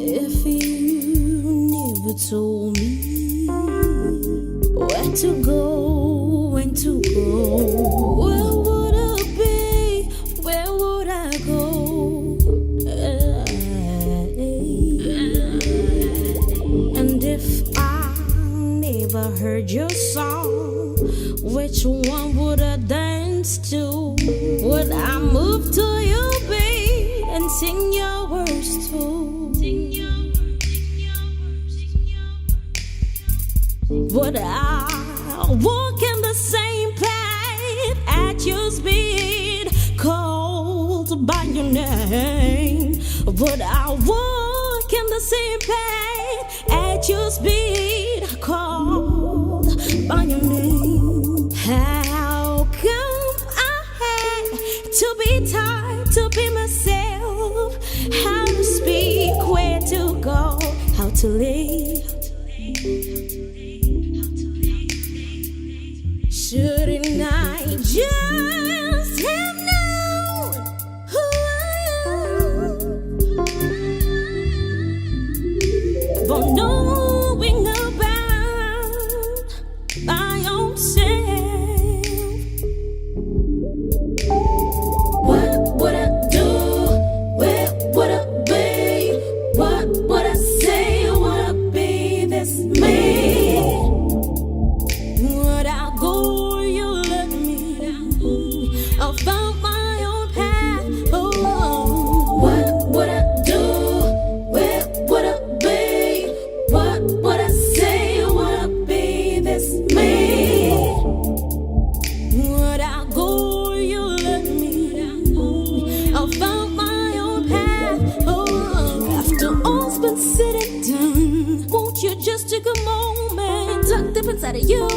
If you never told me where to go, when to go, where would I be? Where would I go? And if I never heard your song, which one would I dance to? Would I move to your beat and sing your words too? Would I walk in the same path at your speed, called by your name? Would I walk in the same path at your speed, called by your name? How come I had to be taught to be myself? How to speak, where to go, how to live? Shouldn't I just have known who I am? For knowing about my own self. What would I do? Where would I be? What would I say? Would I be this me? Would I go? I found my own path. Oh, what would I do? Where would I be? What would I say? Would I be this me? Would I go? You let me. I found my own path. Oh, after all's been said and done, won't you just take a moment, tuck deep inside of you?